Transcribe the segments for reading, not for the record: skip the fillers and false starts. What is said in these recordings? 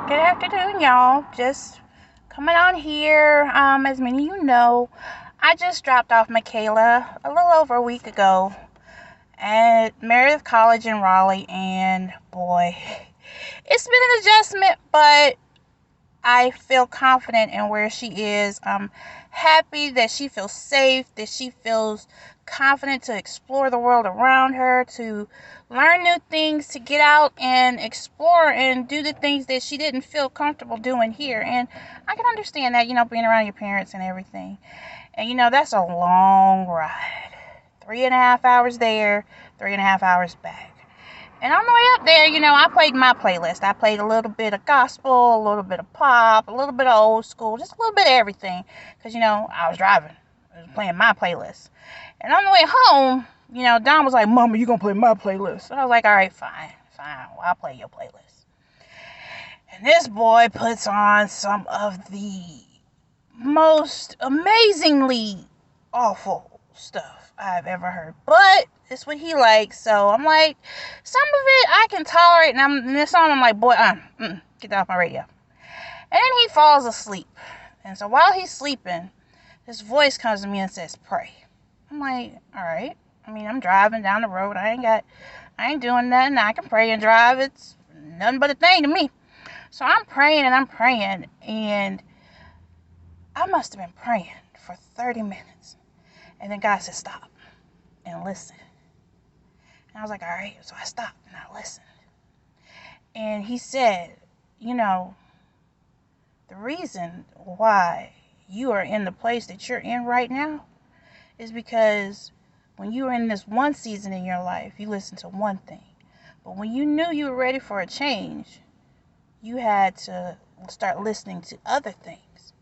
Good afternoon, y'all. Just coming on here. As many of you know, I just dropped off Michaela a little over a week ago at Meredith College in Raleigh, and boy, it's been an adjustment, but I feel confident in where she is. I'm happy that she feels safe, that she feels confident to explore the world around her, to learn new things, to get out and explore and do the things that she didn't feel comfortable doing here. And I can understand that, being around your parents and everything. And, that's a long ride. 3.5 hours there, 3.5 hours back. And on the way up there, I played my playlist. I played a little bit of gospel, a little bit of pop, a little bit of old school, just a little bit of everything. Because, I was driving. I was playing my playlist. And on the way home, Don was like, Mama, you going to play my playlist? So I was like, all right, fine. Well, I'll play your playlist. And this boy puts on some of the most amazingly awful stuff I've ever heard. But it's what he likes, so I'm like, some of it I can tolerate, and this song I'm like, boy, get that off my radio. And then he falls asleep, and so while he's sleeping, this voice comes to me and says, pray. I'm like, all right. I'm driving down the road. I ain't doing nothing. I can pray and drive. It's nothing but a thing to me. So I'm praying, and I must have been praying for 30 minutes. And then God said, stop and listen. And I was like, all right. So I stopped and I listened. And he said, the reason why you are in the place that you're in right now is because when you were in this one season in your life, you listened to one thing. But when you knew you were ready for a change, you had to start listening to other things.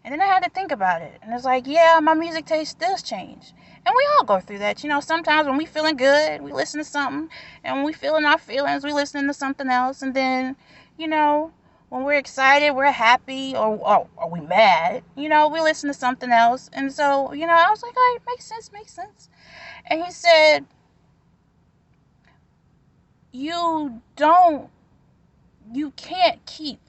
And then I had to think about it. And it's like, yeah, my music taste does change. And we all go through that. Sometimes when we feeling good, we listen to something. And when we feeling our feelings, we listening to something else. And then, when we're excited, we're happy, or we mad, we listen to something else. And so, I was like, all right, makes sense. And he said, you can't keep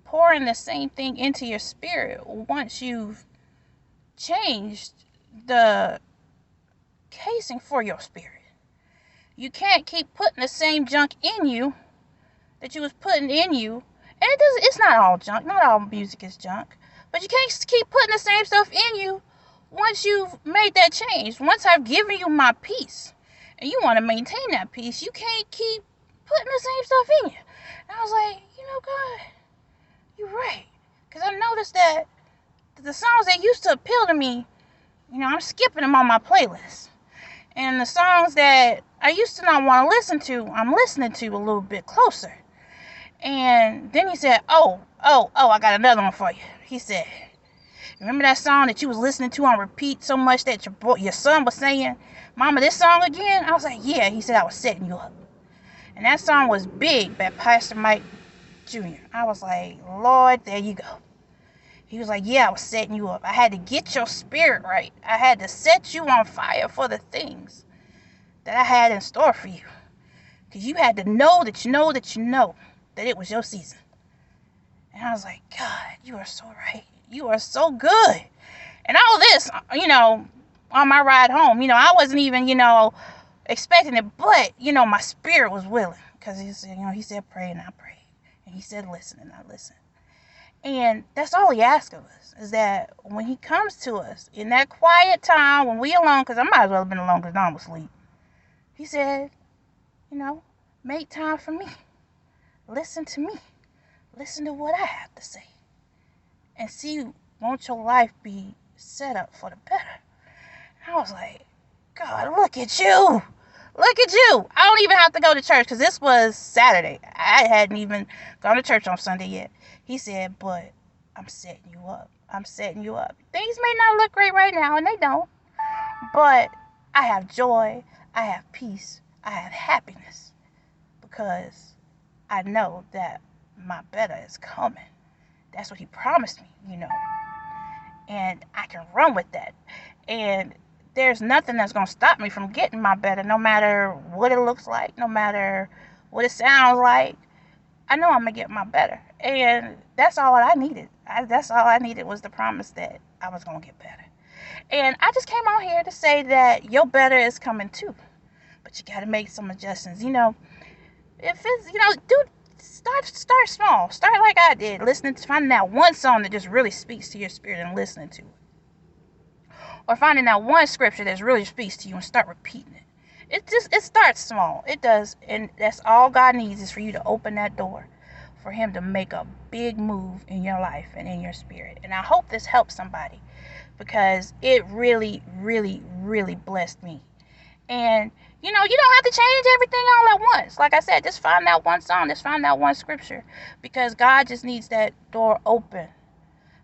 pouring the same thing into your spirit once you've changed the casing for your spirit. You can't keep putting the same junk in you that you was putting in you. And it's not all junk. Not all music is junk. But you can't keep putting the same stuff in you once you've made that change. Once I've given you my peace and you want to maintain that peace, you can't keep putting the same stuff in you. And I was like, God, you're right. Because I noticed that the songs that used to appeal to me, I'm skipping them on my playlist. And the songs that I used to not want to listen to, I'm listening to a little bit closer. And then he said, oh, I got another one for you. He said, remember that song that you was listening to on repeat so much that your son was saying, Mama, this song again? I was like, yeah. He said, I was setting you up. And that song was Big by Pastor Mike Jr. I was like, Lord, there you go. He was like, yeah, I was setting you up. I had to get your spirit right. I had to set you on fire for the things that I had in store for you. Because you had to know that that it was your season. And I was like, God, you are so right. You are so good. And all this, on my ride home, I wasn't even, expecting it. But, my spirit was willing. Because he said, pray and I prayed. And he said, listen and I listened. And that's all he asks of us, is that when he comes to us in that quiet time when we alone, because I might as well have been alone because Don was asleep. He said, make time for me. Listen to me. Listen to what I have to say. And see, won't your life be set up for the better? And I was like, God, look at you. Look at you. I don't even have to go to church because this was Saturday. I hadn't even gone to church on Sunday yet. He said, but I'm setting you up. I'm setting you up. Things may not look great right now, and they don't. But I have joy. I have peace. I have happiness. Because I know that my better is coming. That's what he promised me, And I can run with that. And there's nothing that's going to stop me from getting my better, no matter what it looks like, no matter what it sounds like. I know I'm going to get my better. And that's all I needed. That's all I needed was the promise that I was going to get better. And I just came out here to say that your better is coming too. But you got to make some adjustments. If it's, dude, start small. Start like I did, finding that one song that just really speaks to your spirit and listening to it. Or finding that one scripture that really speaks to you and start repeating it. It starts small. It does. And that's all God needs is for you to open that door for him to make a big move in your life and in your spirit. And I hope this helps somebody because it really, really, really blessed me. And you don't have to change everything all at once. Like I said, just find that one song, just find that one scripture, because God just needs that door open.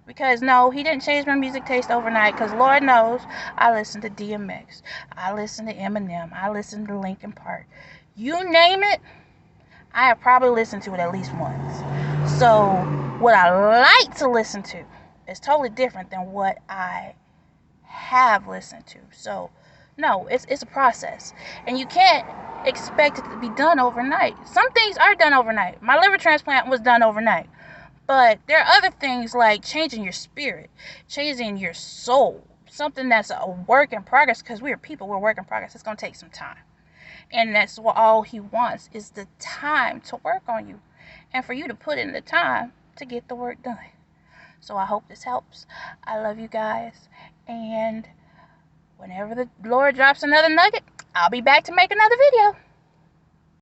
Because no, he didn't change my music taste overnight, because Lord knows I listen to DMX, I listen to Eminem, I listen to Linkin Park. You name it, I have probably listened to it at least once. So what I like to listen to is totally different than what I have listened to. So no, it's a process. And you can't expect it to be done overnight. Some things are done overnight. My liver transplant was done overnight. But there are other things like changing your spirit, changing your soul, something that's a work in progress, because we're people, we're work in progress. It's going to take some time. And that's what all he wants is the time to work on you and for you to put in the time to get the work done. So I hope this helps. I love you guys. And whenever the Lord drops another nugget, I'll be back to make another video.